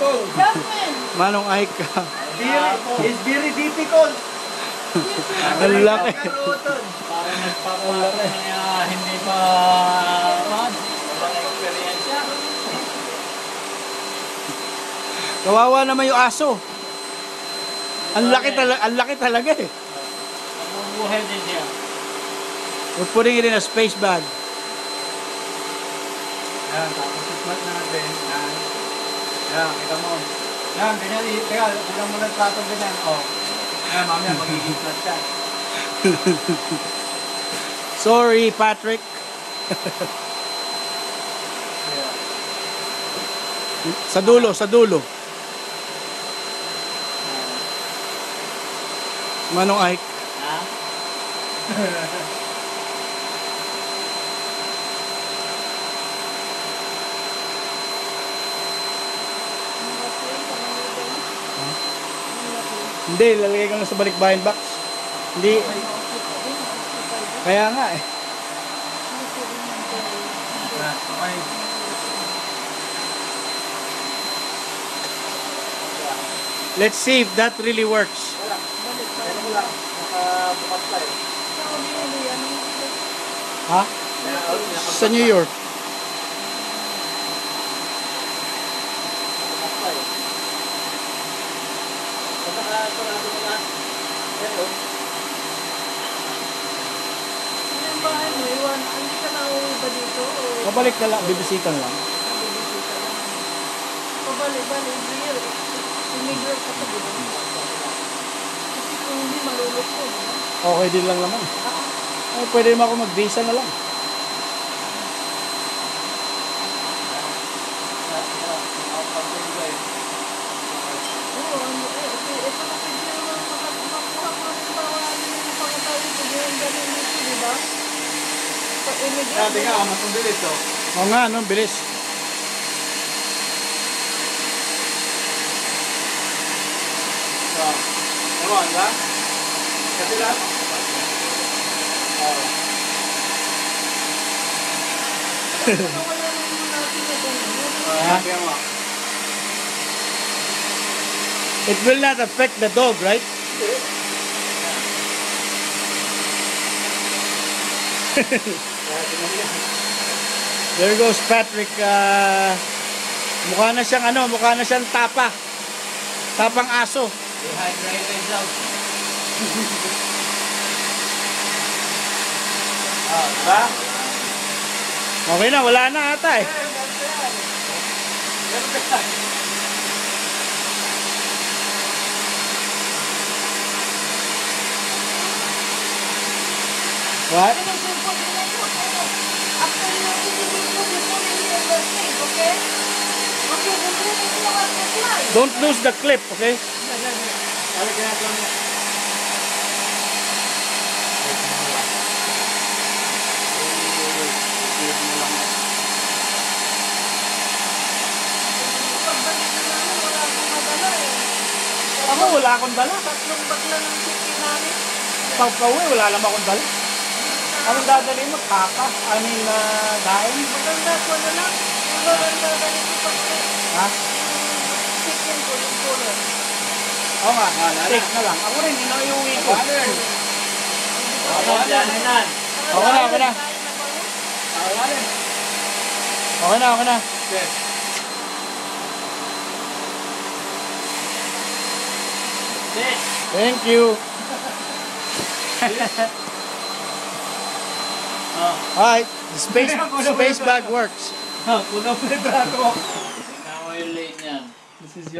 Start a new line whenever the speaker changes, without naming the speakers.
difficult.
Manong Ike ka.
It's very difficult.
Ang laki.
Para nagpapalaki na hindi pa walang experience.
Kawawa naman yung aso. Ang laki talaga eh.
Nabubuhay din siya.
We're putting it in a space bag.
Yan, tapos ismat natin. Yan. Yan, kita mo. Yan, ganyan. Teka, kulang mo ng platong ganyan. Oh. Yan, mamaya magiging flat siya.
Sorry, Patrick.
Yeah.
Sa dulo. Manong Ike.
Ha?
Hindi, lalagay ko na sa balikbayan box. Hindi. Kaya nga eh.
Yan, okay.
Let's see if that really works.
Yan mo lang. Nakabukas pa eh.
Ha? Sa New York.
Bukas pa eh. Sarado mo na. Yan o.
Hindi ka nauwi ba dito?
Pabalik na lang, bibisitan lang.
Pabalik, real. Immigrant ka pa dito. Kasi kung hindi, malulot ko.
Okay din lang naman. Ay, pwede naman ako mag-visa na lang.
Oo, ito na pwede naman makakuha ko rin ba wala yung pangatawi ko yung ganun dito, di ba? Pag immigrant,
Dati nga, mas mabilis o.
Oo nga, no? Bilis.
So, ewan ba? Kasi lang? Oo.
wala naman natin na ganun.
Ha?
Tingnan mo.
It will not affect the dog, right? There goes Patrick. Mukha na siyang tapang aso.
Dehydrated daw.
Diba?
Okay na, wala na ata eh. What?
After you eating it, you put it in the sink, okay? Okay, then put it in the slide.
Don't lose the clip, okay?
Balik na ito niya.
Pagbalik na namin, wala akong madala eh.
Ako, wala akong dala.
Tatlong bagla ng chicken namin.
Pagka-uwi, wala naman akong dala. Anong dadali mo? Kaka? Daing?
Maganda ko na lang. Wala lang dadalhin ko pa ulit.
Ha?
Chicken ko, yung color.
Oo nga, steak na lang. Ako rin, iuwi ko.
Yan.
Okay na. Okay na.
Okay.
Thank you. Alright, the space bag works.
Puno mo yung brato.
Tingnan mo yung lane yan.
This is your